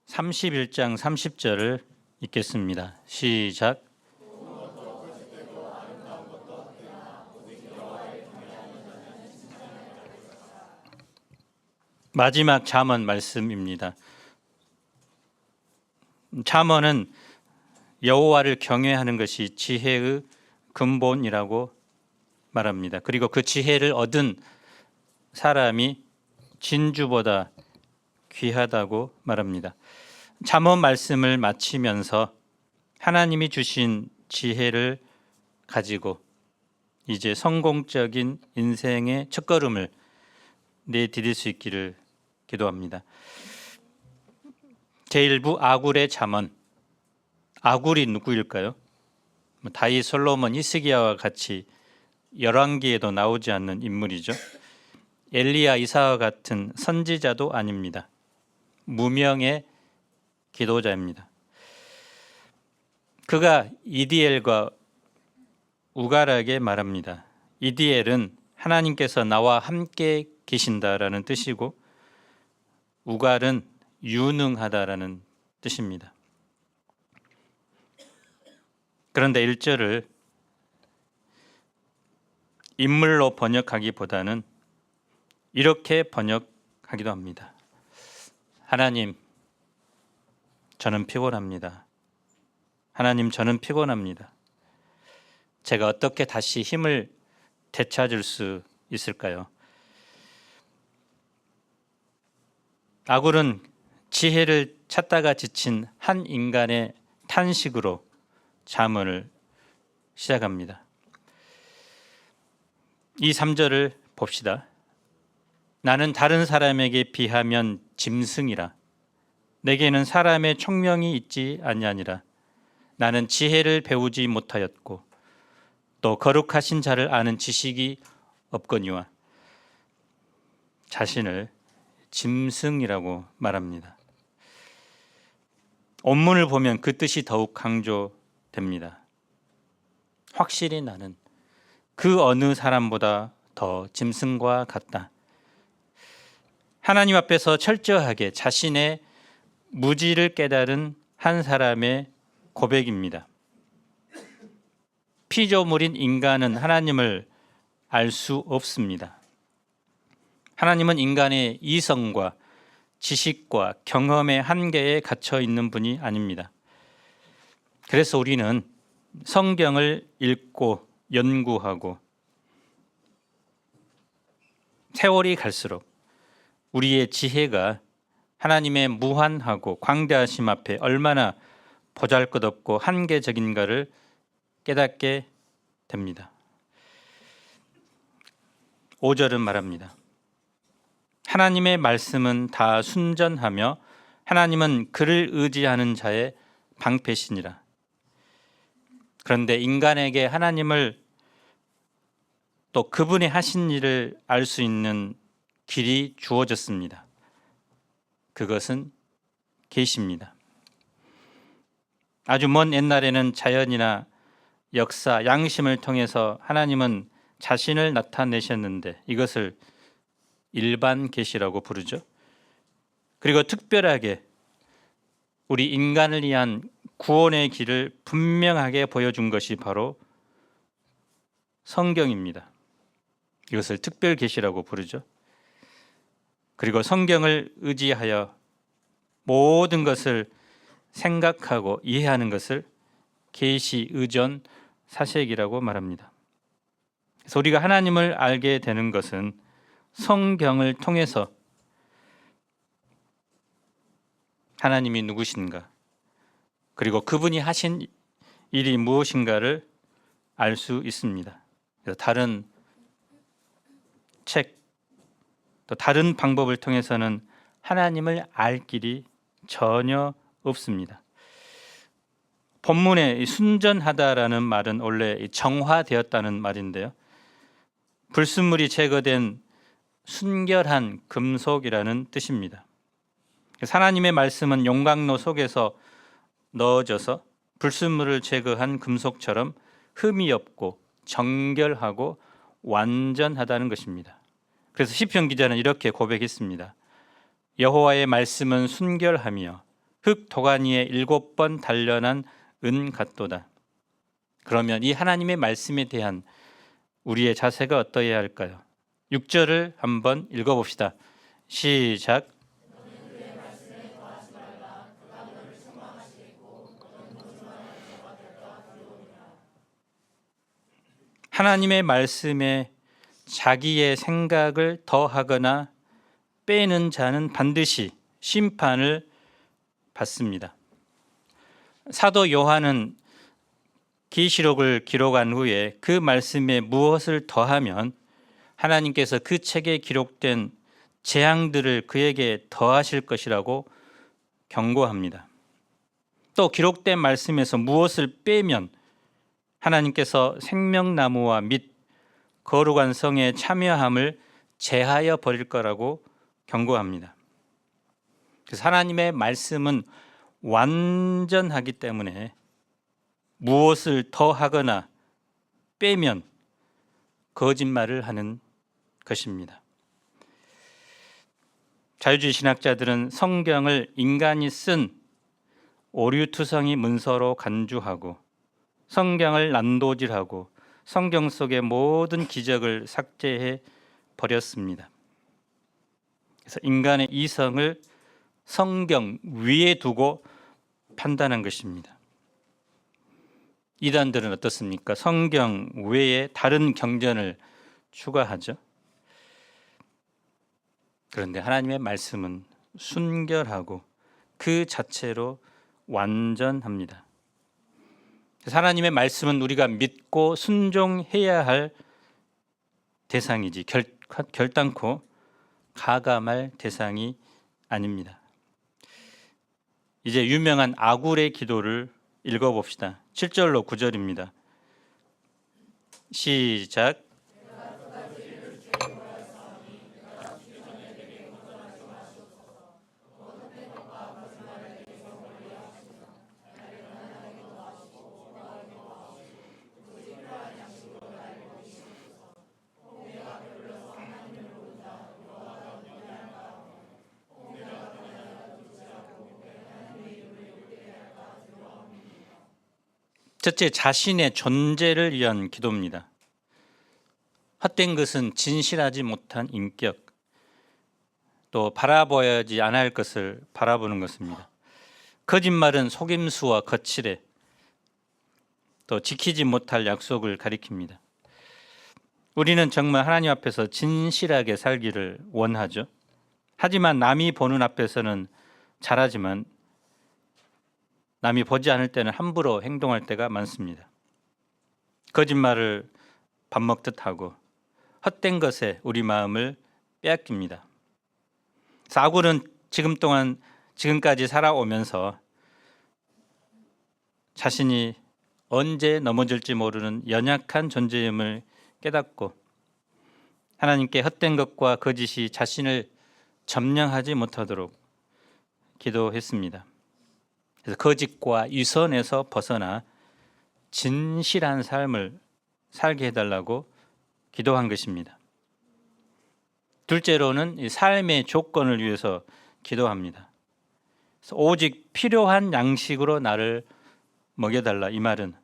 31장 30절을 읽겠습니다. 시작. 마지막 잠언 말씀입니다. 잠언은 여호와를 경외하는 것이 지혜의 근본이라고 말합니다. 그리고 그 지혜를 얻은 사람이 진주보다 귀하다고 말합니다. 잠언 말씀을 마치면서 하나님이 주신 지혜를 가지고 이제 성공적인 인생의 첫걸음을 내디딜 수 있기를 기도합니다. 제1부 아굴의 잠언. 아굴이 누구일까요? 다윗, 솔로몬, 히스기야와 같이 열왕기에도 나오지 않는 인물이죠. 엘리야, 이사와 같은 선지자도 아닙니다. 무명의 기도자입니다. 그가 이디엘과 우갈에게 말합니다. 이디엘은 하나님께서 나와 함께 계신다라는 뜻이고 우갈은 유능하다라는 뜻입니다. 그런데 1절을 인물로 번역하기보다는 이렇게 번역하기도 합니다. 하나님, 저는 피곤합니다. 하나님, 저는 피곤합니다. 제가 어떻게 다시 힘을 되찾을 수 있을까요? 아굴은 지혜를 찾다가 지친 한 인간의 탄식으로 잠언을 시작합니다. 이 3절을 봅시다. 나는 다른 사람에게 비하면 짐승이라. 내게는 사람의 총명이 있지 아니하니라. 나는 지혜를 배우지 못하였고 또 거룩하신 자를 아는 지식이 없거니와. 자신을 짐승이라고 말합니다. 원문을 보면 그 뜻이 더욱 강조됩니다. 확실히 나는 그 어느 사람보다 더 짐승과 같다. 하나님 앞에서 철저하게 자신의 무지를 깨달은 한 사람의 고백입니다. 피조물인 인간은 하나님을 알 수 없습니다. 하나님은 인간의 이성과 지식과 경험의 한계에 갇혀 있는 분이 아닙니다. 그래서 우리는 성경을 읽고 연구하고 세월이 갈수록 우리의 지혜가 하나님의 무한하고 광대하심 앞에 얼마나 보잘것없고 한계적인가를 깨닫게 됩니다. 5절은 말합니다. 하나님의 말씀은 다 순전하며 하나님은 그를 의지하는 자의 방패시니라. 그런데 인간에게 하나님을 또 그분이 하신 일을 알 수 있는 길이 주어졌습니다. 그것은 계시입니다. 아주 먼 옛날에는 자연이나 역사, 양심을 통해서 하나님은 자신을 나타내셨는데 이것을 일반 계시라고 부르죠. 그리고 특별하게 우리 인간을 위한 구원의 길을 분명하게 보여준 것이 바로 성경입니다. 이것을 특별 계시라고 부르죠. 그리고 성경을 의지하여 모든 것을 생각하고 이해하는 것을 계시, 의존, 사색이라고 말합니다. 그래서 우리가 하나님을 알게 되는 것은 성경을 통해서 하나님이 누구신가, 그리고 그분이 하신 일이 무엇인가를 알 수 있습니다. 그래서 다른 책, 또 다른 방법을 통해서는 하나님을 알 길이 전혀 없습니다. 본문에 순전하다라는 말은 원래 정화되었다는 말인데요. 불순물이 제거된 순결한 금속이라는 뜻입니다. 하나님의 말씀은 용광로 속에서 넣어져서 불순물을 제거한 금속처럼 흠이 없고 정결하고 완전하다는 것입니다. 그래서 시편 기자는 이렇게 고백했습니다. 여호와의 말씀은 순결하며 흙 도가니에 7번 단련한 은 같도다. 그러면 이 하나님의 말씀에 대한 우리의 자세가 어떠해야 할까요? 6절을 한번 읽어봅시다. 시작. 하나님의 말씀에 자기의 생각을 더하거나 빼는 자는 반드시 심판을 받습니다. 사도 요한은 계시록을 기록한 후에 그 말씀에 무엇을 더하면 하나님께서 그 책에 기록된 재앙들을 그에게 더하실 것이라고 경고합니다. 또 기록된 말씀에서 무엇을 빼면 하나님께서 생명나무와 및 거룩한 성의 참여함을 제하여 버릴 거라고 경고합니다. 그래서 하나님의 말씀은 완전하기 때문에 무엇을 더하거나 빼면 거짓말을 하는 것입니다. 자유주의 신학자들은 성경을 인간이 쓴 오류투성이 문서로 간주하고 성경을 난도질하고 성경 속의 모든 기적을 삭제해 버렸습니다. 그래서 인간의 이성을 성경 위에 두고 판단한 것입니다. 이단들은 어떻습니까? 성경 외에 다른 경전을 추가하죠. 그런데 하나님의 말씀은 순결하고 그 자체로 완전합니다. 그래서 하나님의 말씀은 우리가 믿고 순종해야 할 대상이지 결단코 가감할 대상이 아닙니다. 이제 유명한 아굴의 기도를 읽어봅시다. 7절로 9절입니다. 시작. 첫째, 자신의 존재를 위한 기도입니다. 헛된 것은 진실하지 못한 인격, 또 바라보아야지 않아야 할 것을 바라보는 것입니다. 거짓말은 속임수와 거칠애, 또 지키지 못할 약속을 가리킵니다. 우리는 정말 하나님 앞에서 진실하게 살기를 원하죠. 하지만 남이 보는 앞에서는 잘하지만 남이 보지 않을 때는 함부로 행동할 때가 많습니다. 거짓말을 밥 먹듯 하고 헛된 것에 우리 마음을 빼앗깁니다. 아굴은 지금까지 살아오면서 자신이 언제 넘어질지 모르는 연약한 존재임을 깨닫고 하나님께 헛된 것과 거짓이 자신을 점령하지 못하도록 기도했습니다. 그래서 거짓과 위선에서 벗어나 진실한 삶을 살게 해달라고 기도한 것입니다. 둘째로는 이 삶의 조건을 위해서 기도합니다. 오직 필요한 양식으로 나를 먹여달라. 이 말은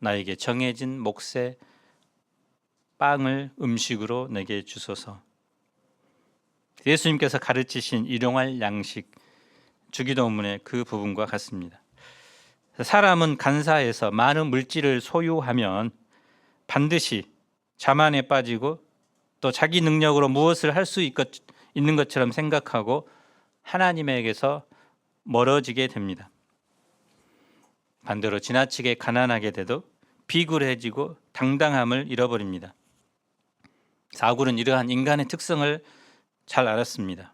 나에게 정해진 몫의 빵을 음식으로 내게 주소서. 예수님께서 가르치신 일용할 양식, 주기도문의 그 부분과 같습니다. 사람은 간사해서 많은 물질을 소유하면 반드시 자만에 빠지고 또 자기 능력으로 무엇을 할 수 있는 것처럼 생각하고 하나님에게서 멀어지게 됩니다. 반대로 지나치게 가난하게 돼도 비굴해지고 당당함을 잃어버립니다. 아굴은 이러한 인간의 특성을 잘 알았습니다.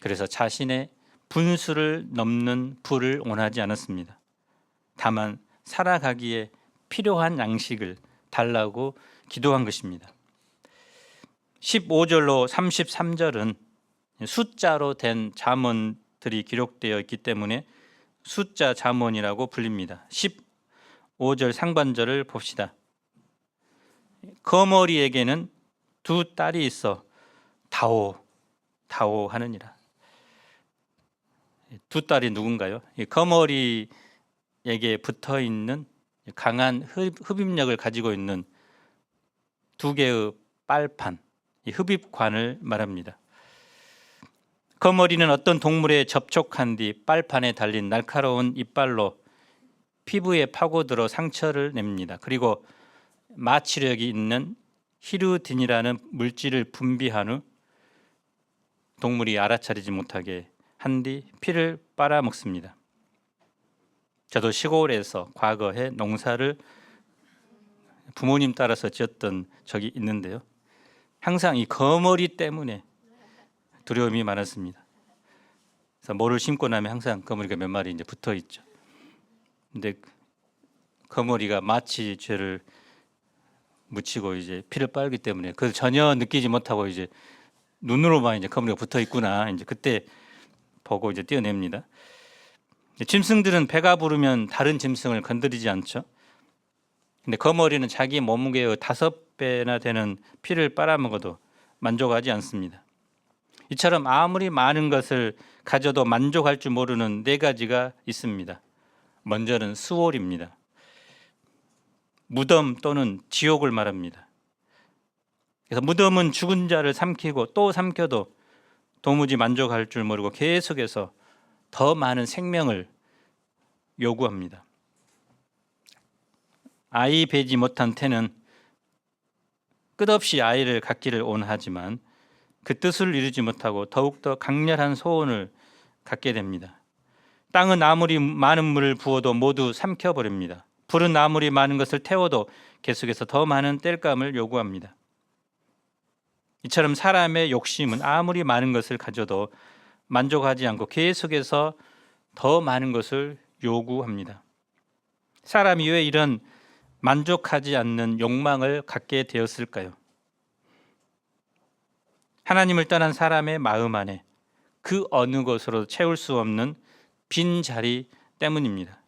그래서 자신의 분수를 넘는 부를 원하지 않았습니다. 다만 살아가기에 필요한 양식을 달라고 기도한 것입니다. 15절로 33절은 숫자로 된 잠언들이 기록되어 있기 때문에 숫자 잠언이라고 불립니다. 15절 상반절을 봅시다. 거머리에게는 두 딸이 있어 다오 하느니라. 두 딸이 누군가요? 이 거머리에게 붙어 있는 강한 흡입력을 가지고 있는 두 개의 빨판, 이 흡입관을 말합니다. 거머리는 어떤 동물에 접촉한 뒤 빨판에 달린 날카로운 이빨로 피부에 파고들어 상처를 냅니다. 그리고 마취력이 있는 히루딘이라는 물질을 분비한 후 동물이 알아차리지 못하게 한 뒤 피를 빨아먹습니다. 저도 시골에서 과거에 농사를 부모님 따라서 지었던 적이 있는데요. 항상 이 거머리 때문에 두려움이 많았습니다. 그래서 모를 심고 나면 항상 거머리가 몇 마리 이제 붙어 있죠. 근데 거머리가 마치 죄를 묻히고 이제 피를 빨기 때문에 그걸 전혀 느끼지 못하고 이제 눈으로만 이제 거머리가 붙어 있구나. 이제 그때 보고 이제 떼어냅니다. 짐승들은 배가 부르면 다른 짐승을 건드리지 않죠. 근데 거머리는 자기 몸무게의 5배나 되는 피를 빨아먹어도 만족하지 않습니다. 이처럼 아무리 많은 것을 가져도 만족할 줄 모르는 4가지가 있습니다. 먼저는 수월입니다. 무덤 또는 지옥을 말합니다. 그래서 무덤은 죽은 자를 삼키고 또 삼켜도 도무지 만족할 줄 모르고 계속해서 더 많은 생명을 요구합니다. 아이 베지 못한 태는 끝없이 아이를 갖기를 원하지만 그 뜻을 이루지 못하고 더욱더 강렬한 소원을 갖게 됩니다. 땅은 아무리 많은 물을 부어도 모두 삼켜버립니다. 불은 아무리 많은 것을 태워도 계속해서 더 많은 땔감을 요구합니다. 이처럼 사람의 욕심은 아무리 많은 것을 가져도 만족하지 않고 계속해서 더 많은 것을 요구합니다. 사람이 왜 이런 만족하지 않는 욕망을 갖게 되었을까요? 하나님을 떠난 사람의 마음 안에 그 어느 것으로 채울 수 없는 빈자리 때문입니다.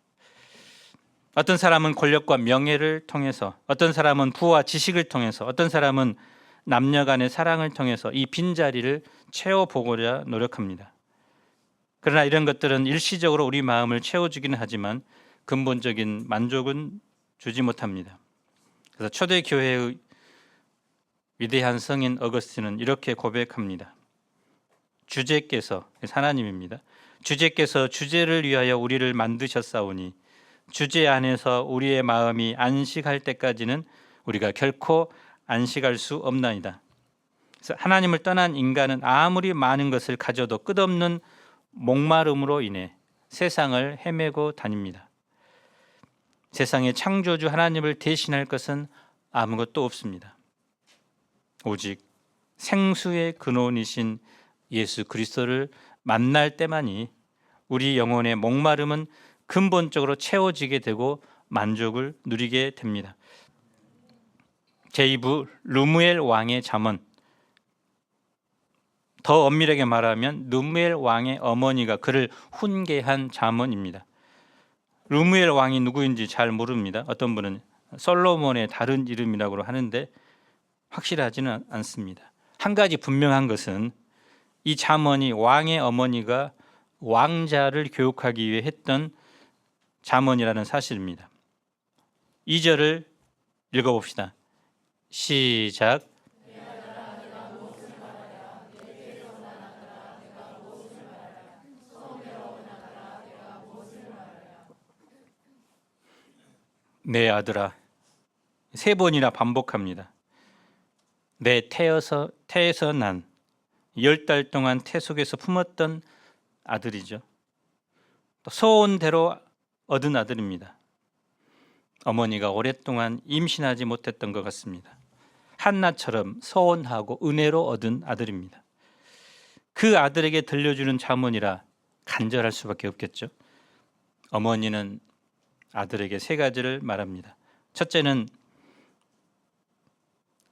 어떤 사람은 권력과 명예를 통해서, 어떤 사람은 부와 지식을 통해서, 어떤 사람은 남녀 간의 사랑을 통해서 이 빈자리를 채워보고자 노력합니다. 그러나 이런 것들은 일시적으로 우리 마음을 채워주기는 하지만 근본적인 만족은 주지 못합니다. 그래서 초대교회의 위대한 성인 어거스틴은 이렇게 고백합니다. 주제께서, 하나님입니다. 주제께서 주제를 위하여 우리를 만드셨사오니 주제 안에서 우리의 마음이 안식할 때까지는 우리가 결코 안식할 수 없나이다. 그래서 하나님을 떠난 인간은 아무리 많은 것을 가져도 끝없는 목마름으로 인해 세상을 헤매고 다닙니다. 세상의 창조주 하나님을 대신할 것은 아무것도 없습니다. 오직 생수의 근원이신 예수 그리스도를 만날 때만이 우리 영혼의 목마름은 근본적으로 채워지게 되고 만족을 누리게 됩니다. 제2부 르무엘 왕의 잠언. 더 엄밀하게 말하면 르무엘 왕의 어머니가 그를 훈계한 잠언입니다. 르무엘 왕이 누구인지 잘 모릅니다. 어떤 분은 솔로몬의 다른 이름이라고 하는데 확실하지는 않습니다. 한 가지 분명한 것은 이 잠언이 왕의 어머니가 왕자를 교육하기 위해 했던 잠언이라는 사실입니다. 2절을 읽어봅시다. 시작. 내 아들아, 3번이나 반복합니다. 내 태에서 난 10달 동안 태 속에서 품었던 아들이죠. 또 소원대로 얻은 아들입니다. 어머니가 오랫동안 임신하지 못했던 것 같습니다. 한나처럼 소원하고 은혜로 얻은 아들입니다. 그 아들에게 들려주는 잠언이라 간절할 수밖에 없겠죠. 어머니는 아들에게 3가지를 말합니다. 첫째는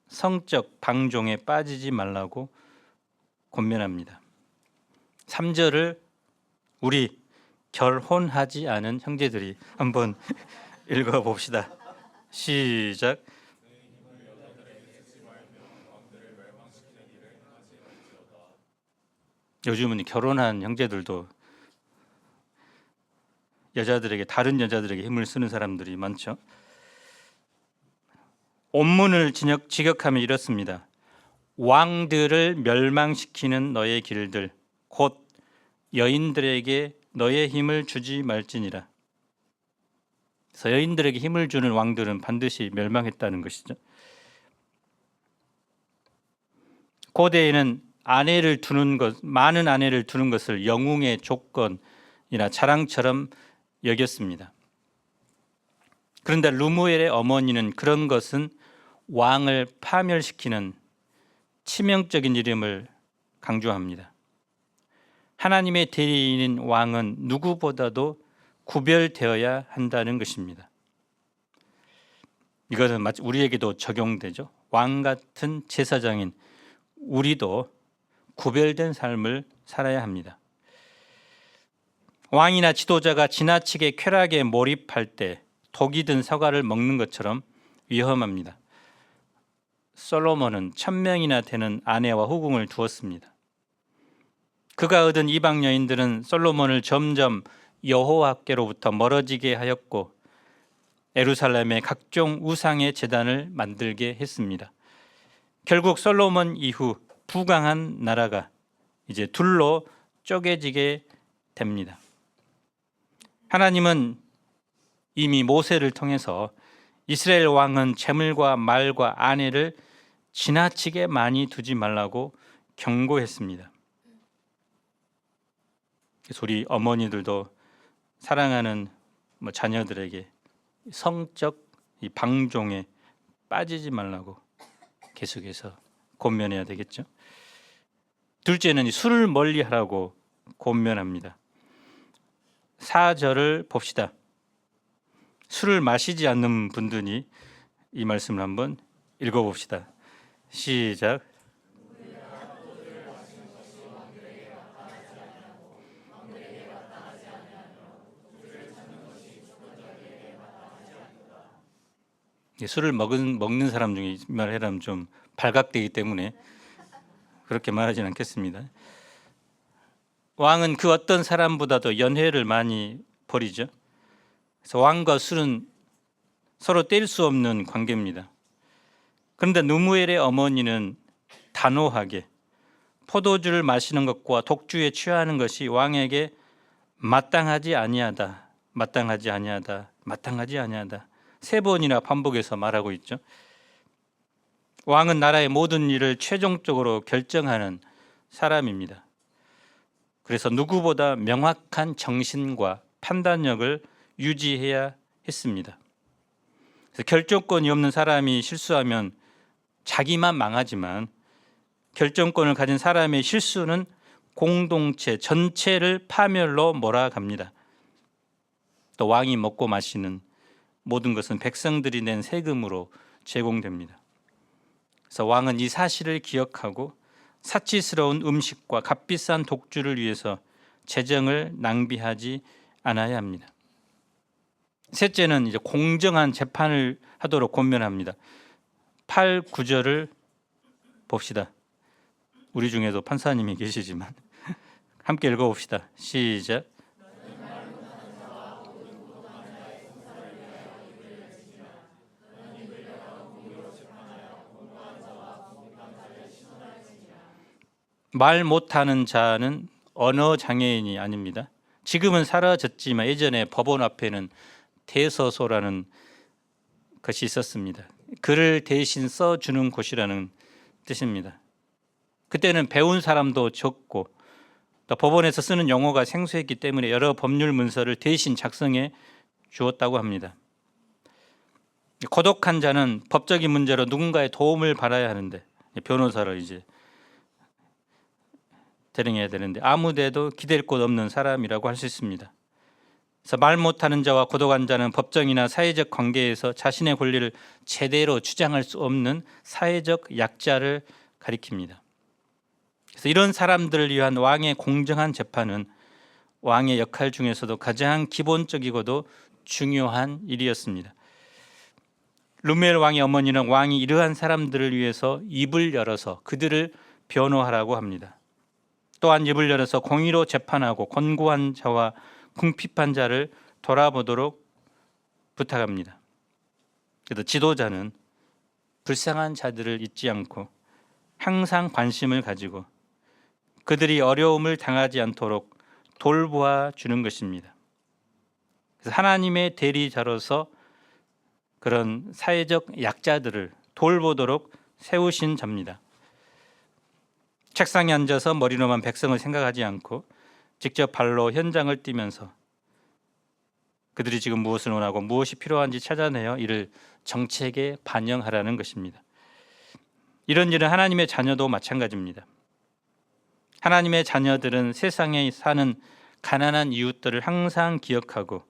성적 방종에 빠지지 말라고 권면합니다. 3절을 우리 결혼하지 않은 형제들이 한번 읽어봅시다. 시작. 요즘은 결혼한 형제들도 여자들에게, 다른 여자들에게 힘을 쓰는 사람들이 많죠. 온문을 직역하면 이렇습니다. 왕들을 멸망시키는 너의 길들 곧 여인들에게 너의 힘을 주지 말지니라. 그래서 여인들에게 힘을 주는 왕들은 반드시 멸망했다는 것이죠. 고대에는 아내를 두는 것, 많은 아내를 두는 것을 영웅의 조건이나 자랑처럼 여겼습니다. 그런데 르무엘의 어머니는 그런 것은 왕을 파멸시키는 치명적인 이름을 강조합니다. 하나님의 대리인인 왕은 누구보다도 구별되어야 한다는 것입니다. 이것은 마치 우리에게도 적용되죠. 왕 같은 제사장인 우리도 구별된 삶을 살아야 합니다. 왕이나 지도자가 지나치게 쾌락에 몰입할 때 독이 든 사과를 먹는 것처럼 위험합니다. 솔로몬은 1000명이나 되는 아내와 후궁을 두었습니다. 그가 얻은 이방 여인들은 솔로몬을 점점 여호와께로부터 멀어지게 하였고 예루살렘에 각종 우상의 제단을 만들게 했습니다. 결국 솔로몬 이후 부강한 나라가 이제 둘로 쪼개지게 됩니다. 하나님은 이미 모세를 통해서 이스라엘 왕은 재물과 말과 아내를 지나치게 많이 두지 말라고 경고했습니다. 그래서 우리 어머니들도 사랑하는 자녀들에게 성적 이 방종에 빠지지 말라고 계속해서 권면해야 되겠죠. 둘째는 술을 멀리하라고 권면합니다. 4절을 봅시다. 술을 마시지 않는 분들이 이 말씀을 한번 읽어봅시다. 시작. 술을 먹는 사람 중에 말하자면 좀 발각되기 때문에 그렇게 말하지는 않겠습니다. 왕은 그 어떤 사람보다도 연회를 많이 벌이죠. 그래서 왕과 술은 서로 뗄 수 없는 관계입니다. 그런데 르무엘의 어머니는 단호하게 포도주를 마시는 것과 독주에 취하는 것이 왕에게 마땅하지 아니하다, 마땅하지 아니하다, 마땅하지 아니하다 3번이나 반복해서 말하고 있죠. 왕은 나라의 모든 일을 최종적으로 결정하는 사람입니다. 그래서 누구보다 명확한 정신과 판단력을 유지해야 했습니다. 그래서 결정권이 없는 사람이 실수하면 자기만 망하지만 결정권을 가진 사람의 실수는 공동체 전체를 파멸로 몰아갑니다. 또 왕이 먹고 마시는 모든 것은 백성들이 낸 세금으로 제공됩니다. 그래서 왕은 이 사실을 기억하고 사치스러운 음식과 값비싼 독주를 위해서 재정을 낭비하지 않아야 합니다. 셋째는 이제 공정한 재판을 하도록 권면합니다. 8, 9절을 봅시다. 우리 중에도 판사님이 계시지만 함께 읽어봅시다. 시작. 말 못하는 자는 언어 장애인이 아닙니다. 지금은 사라졌지만 예전에 법원 앞에는 대서소라는 것이 있었습니다. 글을 대신 써주는 곳이라는 뜻입니다. 그때는 배운 사람도 적고 또 법원에서 쓰는 용어가 생소했기 때문에 여러 법률 문서를 대신 작성해 주었다고 합니다. 고독한 자는 법적인 문제로 누군가의 도움을 받아야 하는데 변호사를 이제 대령해야 되는데 아무데도 기댈 곳 없는 사람이라고 할 수 있습니다. 그래서 말 못하는 자와 고독한 자는 법정이나 사회적 관계에서 자신의 권리를 제대로 주장할 수 없는 사회적 약자를 가리킵니다. 그래서 이런 사람들을 위한 왕의 공정한 재판은 왕의 역할 중에서도 가장 기본적이고도 중요한 일이었습니다. 르무엘 왕의 어머니는 왕이 이러한 사람들을 위해서 입을 열어서 그들을 변호하라고 합니다. 또한 입을 열어서 공의로 재판하고 권고한 자와 궁핍한 자를 돌아보도록 부탁합니다. 그래서 지도자는 불쌍한 자들을 잊지 않고 항상 관심을 가지고 그들이 어려움을 당하지 않도록 돌보아 주는 것입니다. 그래서 하나님의 대리자로서 그런 사회적 약자들을 돌보도록 세우신 자입니다. 책상에 앉아서 머리로만 백성을 생각하지 않고 직접 발로 현장을 뛰면서 그들이 지금 무엇을 원하고 무엇이 필요한지 찾아내어 이를 정책에 반영하라는 것입니다. 이런 일은 하나님의 자녀도 마찬가지입니다. 하나님의 자녀들은 세상에 사는 가난한 이웃들을 항상 기억하고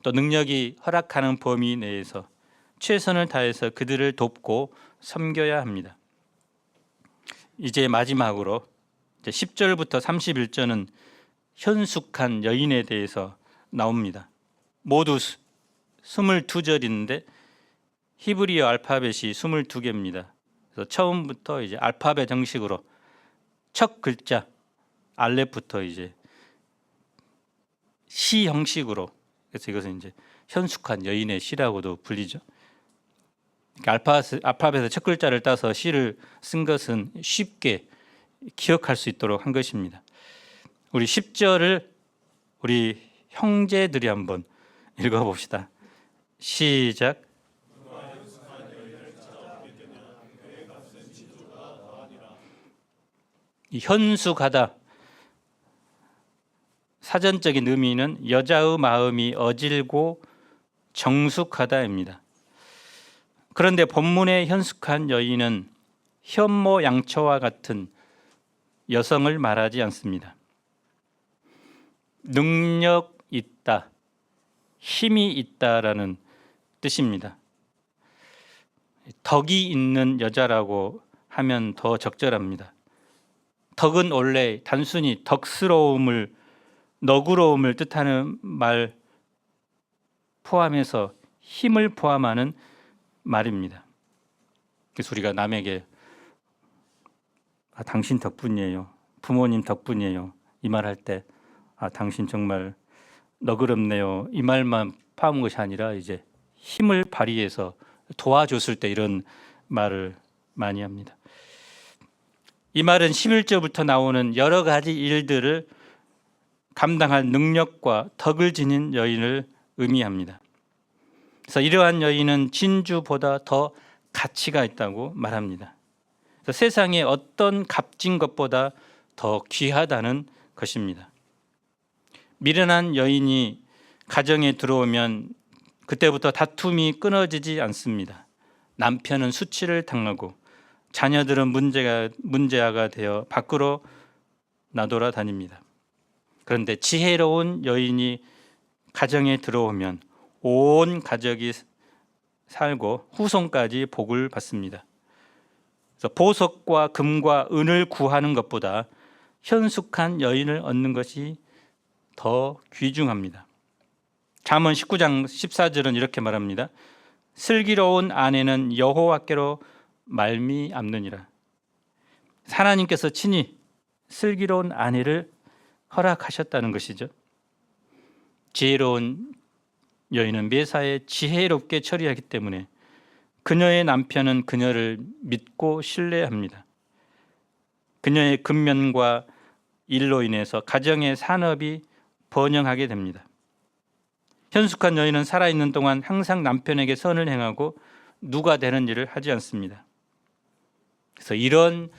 또 능력이 허락하는 범위 내에서 최선을 다해서 그들을 돕고 섬겨야 합니다. 이제 마지막으로 10절부터 31절은 현숙한 여인에 대해서 나옵니다. 모두 22절인데 히브리어 알파벳이 22개입니다. 그래서 처음부터 이제 알파벳 형식으로 첫 글자 알렙부터 이제 시 형식으로, 그래서 이것은 이제 현숙한 여인의 시라고도 불리죠. 알파벳의 첫 글자를 따서 시를 쓴 것은 쉽게 기억할 수 있도록 한 것입니다. 우리 10절을 우리 형제들이 한번 읽어봅시다. 시작. 이 현숙하다, 사전적인 의미는 여자의 마음이 어질고 정숙하다입니다. 그런데 본문의 현숙한 여인은 현모 양처와 같은 여성을 말하지 않습니다. 능력 있다, 힘이 있다라는 뜻입니다. 덕이 있는 여자라고 하면 더 적절합니다. 덕은 원래 단순히 덕스러움을, 너그러움을 뜻하는 말 포함해서 힘을 포함하는 말입니다. 그래서 우리가 남에게 당신 덕분이에요, 부모님 덕분이에요, 이 말 할 때 당신 정말 너그럽네요, 이 말만 포함한 것이 아니라 이제 힘을 발휘해서 도와줬을 때 이런 말을 많이 합니다. 이 말은 11절부터 나오는 여러 가지 일들을 감당할 능력과 덕을 지닌 여인을 의미합니다. 그래서 이러한 여인은 진주보다 더 가치가 있다고 말합니다. 그래서 세상에 어떤 값진 것보다 더 귀하다는 것입니다. 미련한 여인이 가정에 들어오면 그때부터 다툼이 끊어지지 않습니다. 남편은 수치를 당하고 자녀들은 문제아가 되어 밖으로 나돌아다닙니다. 그런데 지혜로운 여인이 가정에 들어오면 온 가족이 살고 후손까지 복을 받습니다. 그래서 보석과 금과 은을 구하는 것보다 현숙한 여인을 얻는 것이 더 귀중합니다. 잠언 19장 14절은 이렇게 말합니다. 슬기로운 아내는 여호와께로 말미암느니라. 하나님께서 친히 슬기로운 아내를 허락하셨다는 것이죠. 지혜로운 여인은 매사에 지혜롭게 처리하기 때문에 그녀의 남편은 그녀를 믿고 신뢰합니다. 그녀의 근면과 일로 인해서 가정의 산업이 번영하게 됩니다. 현숙한 여인은 살아있는 동안 항상 남편에게 선을 행하고 누가 되는 일을 하지 않습니다. 그래서 이런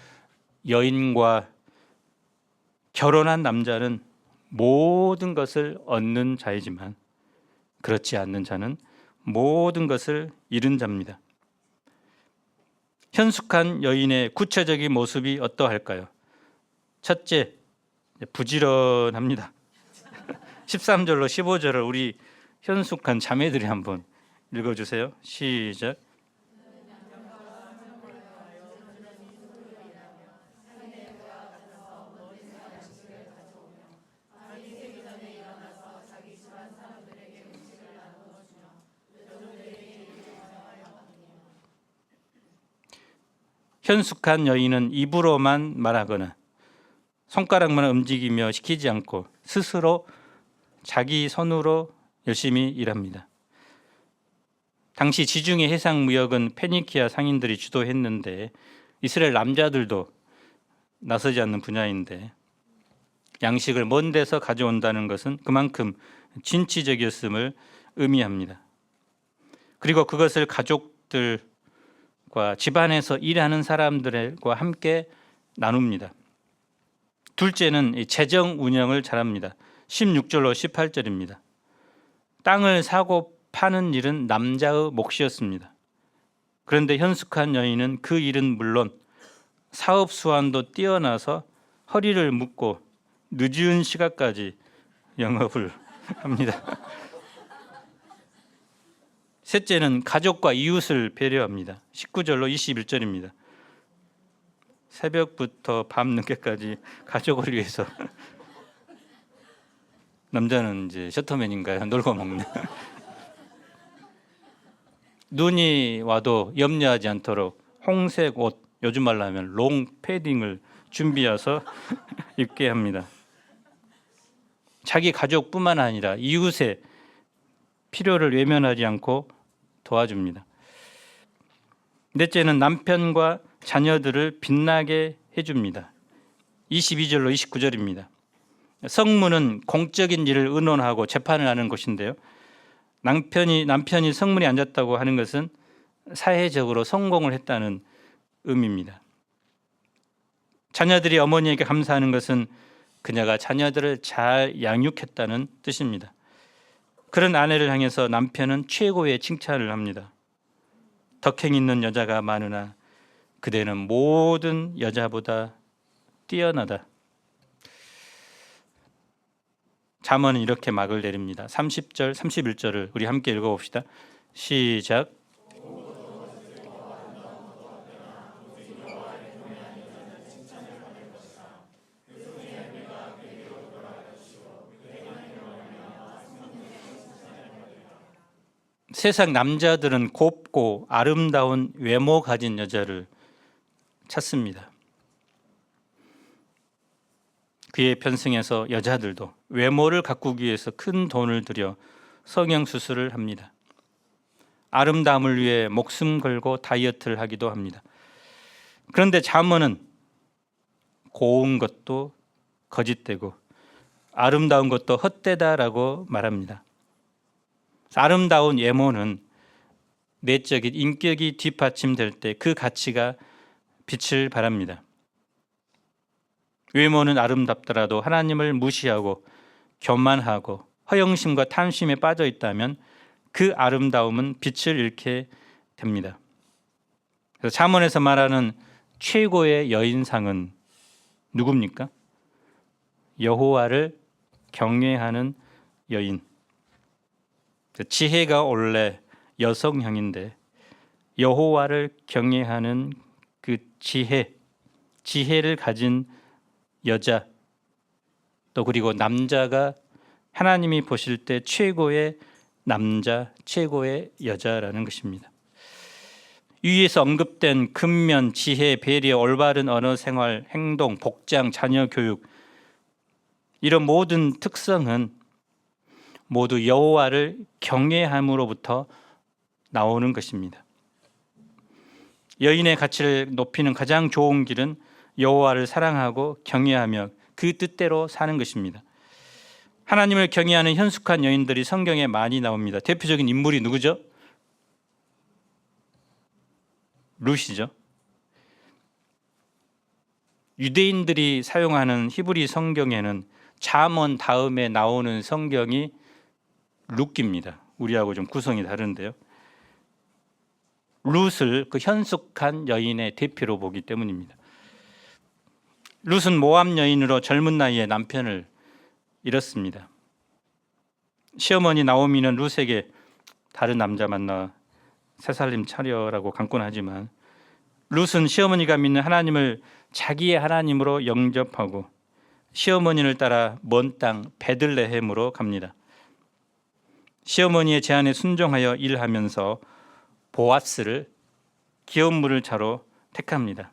여인과 결혼한 남자는 모든 것을 얻는 자이지만 그렇지 않는 자는 모든 것을 잃은 자입니다. 현숙한 여인의 구체적인 모습이 어떠할까요? 첫째, 부지런합니다. 13절로 15절을 우리 현숙한 자매들이 한번 읽어주세요. 시작. 현숙한 여인은 입으로만 말하거나 손가락만 움직이며 시키지 않고 스스로 자기 손으로 열심히 일합니다. 당시 지중해 해상 무역은 페니키아 상인들이 주도했는데 이스라엘 남자들도 나서지 않는 분야인데 양식을 먼 데서 가져온다는 것은 그만큼 진취적이었음을 의미합니다. 그리고 그것을 가족들과 집안에서 일하는 사람들과 함께 나눕니다. 둘째는 재정 운영을 잘합니다. 16절로 18절입니다. 땅을 사고 파는 일은 남자의 몫이었습니다. 그런데 현숙한 여인은 그 일은 물론 사업 수완도 뛰어나서 허리를 묶고 늦은 시간까지 영업을 합니다. 셋째는 가족과 이웃을 배려합니다. 19절로 21절입니다. 새벽부터 밤 늦게까지 가족을 위해서 남자는 이제 셔터맨인가요? 놀고 먹는. 눈이 와도 염려하지 않도록 홍색 옷, 요즘 말로 하면 롱 패딩을 준비해서 입게 합니다. 자기 가족뿐만 아니라 이웃의 필요를 외면하지 않고 도와줍니다. 넷째는 남편과 자녀들을 빛나게 해줍니다. 22절로 29절입니다. 성문은 공적인 일을 의논하고 재판을 하는 곳인데요. 남편이 성문에 앉았다고 하는 것은 사회적으로 성공을 했다는 의미입니다. 자녀들이 어머니에게 감사하는 것은 그녀가 자녀들을 잘 양육했다는 뜻입니다. 그런 아내를 향해서 남편은 최고의 칭찬을 합니다. 덕행 있는 여자가 많으나 그대는 모든 여자보다 뛰어나다. 잠언은 이렇게 막을 내립니다. 30절, 31절을 우리 함께 읽어봅시다. 시작. 세상 남자들은 곱고 아름다운 외모 가진 여자를 찾습니다. 그에 편승해서 여자들도 외모를 가꾸기 위해서 큰 돈을 들여 성형수술을 합니다. 아름다움을 위해 목숨 걸고 다이어트를 하기도 합니다. 그런데 잠언은 고운 것도 거짓되고 아름다운 것도 헛되다라고 말합니다. 아름다운 외모는 내적인 인격이 뒷받침될 때 그 가치가 빛을 발합니다. 외모는 아름답더라도 하나님을 무시하고 교만하고 허영심과 탐심에 빠져 있다면 그 아름다움은 빛을 잃게 됩니다. 그래서 잠언에서 말하는 최고의 여인상은 누굽니까? 여호와를 경외하는 여인. 지혜가 원래 여성형인데 여호와를 경외하는 그 지혜를 가진 여자, 또 그리고 남자가 하나님이 보실 때 최고의 남자, 최고의 여자라는 것입니다. 위에서 언급된 근면, 지혜, 배려, 올바른 언어 생활, 행동, 복장, 자녀 교육, 이런 모든 특성은 모두 여호와를 경외함으로부터 나오는 것입니다. 여인의 가치를 높이는 가장 좋은 길은 여호와를 사랑하고 경외하며 그 뜻대로 사는 것입니다. 하나님을 경외하는 현숙한 여인들이 성경에 많이 나옵니다. 대표적인 인물이 누구죠? 룻이죠. 유대인들이 사용하는 히브리 성경에는 잠언 다음에 나오는 성경이 룻기입니다. 우리하고 좀 구성이 다른데요. 룻을 그 현숙한 여인의 대표로 보기 때문입니다. 룻은 모압 여인으로 젊은 나이에 남편을 잃었습니다. 시어머니 나오미는 룻에게 다른 남자 만나 새살림 차려라고 강권하지만 룻은 시어머니가 믿는 하나님을 자기의 하나님으로 영접하고 시어머니를 따라 먼 땅 베들레헴으로 갑니다. 시어머니의 제안에 순종하여 일하면서 보아스를 기업물을 자로 택합니다.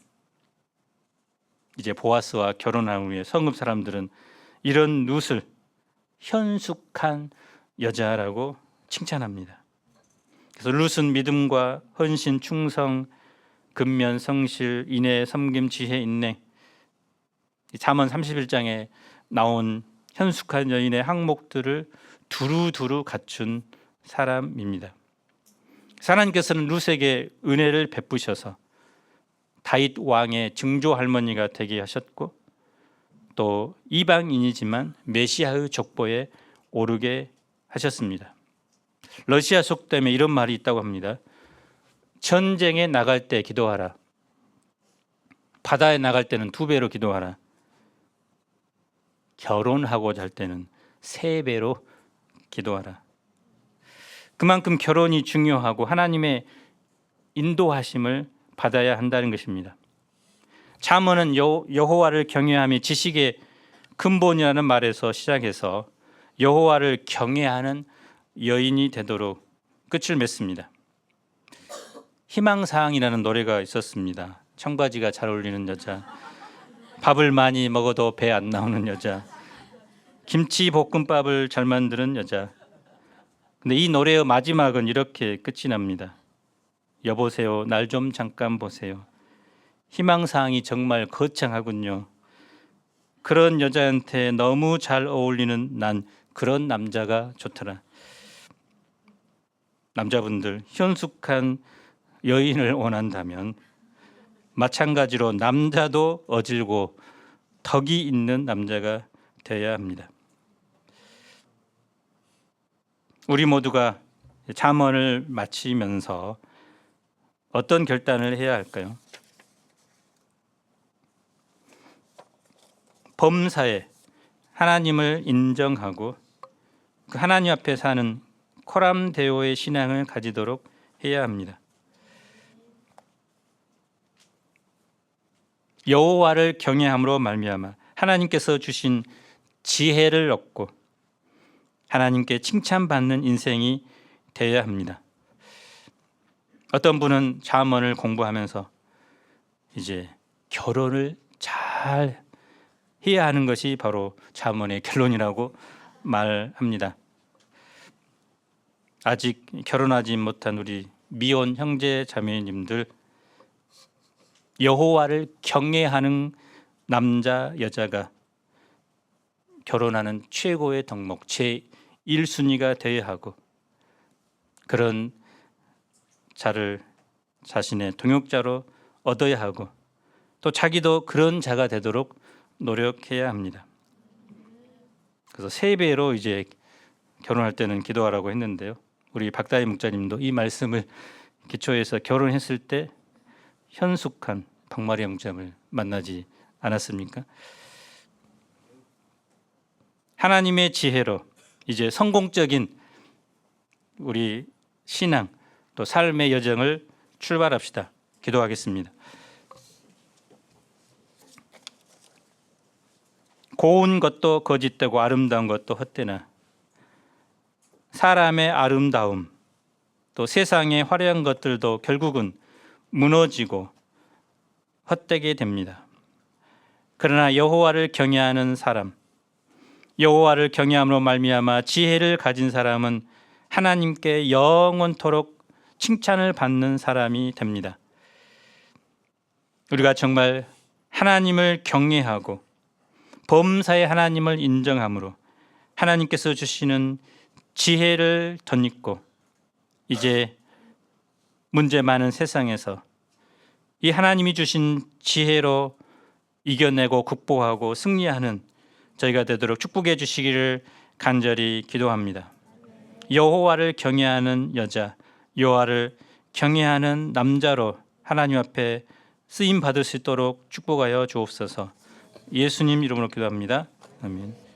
이제 보아스와 결혼한 후에 성읍 사람들은 이런 룻을 현숙한 여자라고 칭찬합니다. 그래서 룻은 믿음과 헌신, 충성, 근면, 성실, 인애, 섬김, 지혜, 인내, 잠언 31장에 나온 현숙한 여인의 항목들을 두루두루 갖춘 사람입니다. 하나님께서는 룻에게 은혜를 베푸셔서 다윗 왕의 증조 할머니가 되게 하셨고, 또 이방인이지만 메시아의 족보에 오르게 하셨습니다. 러시아 속담에 이런 말이 있다고 합니다. 전쟁에 나갈 때 기도하라. 바다에 나갈 때는 2배로 기도하라. 결혼하고자 할 때는 3배로 기도하라. 그만큼 결혼이 중요하고 하나님의 인도하심을 받아야 한다는 것입니다. 잠언은 여호와를 경외함이 지식의 근본이라는 말에서 시작해서 여호와를 경외하는 여인이 되도록 끝을 맺습니다. 희망사항이라는 노래가 있었습니다. 청바지가 잘 어울리는 여자, 밥을 많이 먹어도 배 안 나오는 여자, 김치 볶음밥을 잘 만드는 여자. 근데 이 노래의 마지막은 이렇게 끝이 납니다. 여보세요, 날 좀 잠깐 보세요. 희망사항이 정말 거창하군요. 그런 여자한테 너무 잘 어울리는 난 그런 남자가 좋더라. 남자분들, 현숙한 여인을 원한다면 마찬가지로 남자도 어질고 덕이 있는 남자가 되어야 합니다. 우리 모두가 잠언을 마치면서 어떤 결단을 해야 할까요? 범사에 하나님을 인정하고 그 하나님 앞에 사는 코람데오의 신앙을 가지도록 해야 합니다. 여호와를 경외함으로 말미암아 하나님께서 주신 지혜를 얻고 하나님께 칭찬받는 인생이 되어야 합니다. 어떤 분은 잠언을 공부하면서 이제 결혼을 잘 해야 하는 것이 바로 잠언의 결론이라고 말합니다. 아직 결혼하지 못한 우리 미혼 형제 자매님들, 여호와를 경외하는 남자 여자가 결혼하는 최고의 덕목, 제1순위가 되어야 하고, 그런 자를 자신의 동역자로 얻어야 하고, 또 자기도 그런 자가 되도록 노력해야 합니다. 그래서 3배로 이제 결혼할 때는 기도하라고 했는데요. 우리 박다희 목사님도 이 말씀을 기초해서 결혼했을 때 현숙한 박마리 형제를 만나지 않았습니까? 하나님의 지혜로 이제 성공적인 우리 신앙 또 삶의 여정을 출발합시다. 기도하겠습니다. 고운 것도 거짓되고 아름다운 것도 헛되나 사람의 아름다움 또 세상의 화려한 것들도 결국은 무너지고 헛되게 됩니다. 그러나 여호와를 경외하는 사람, 여호와를 경외함으로 말미암아 지혜를 가진 사람은 하나님께 영원토록 칭찬을 받는 사람이 됩니다. 우리가 정말 하나님을 경외하고 범사의 하나님을 인정함으로 하나님께서 주시는 지혜를 덧입고 이제 문제 많은 세상에서 이 하나님이 주신 지혜로 이겨내고 극복하고 승리하는 저희가 되도록 축복해 주시기를 간절히 기도합니다. 여호와를 경외하는 여자, 여호와를 경외하는 남자로 하나님 앞에 쓰임 받을 수 있도록 축복하여 주옵소서. 예수님 이름으로 기도합니다. 아멘.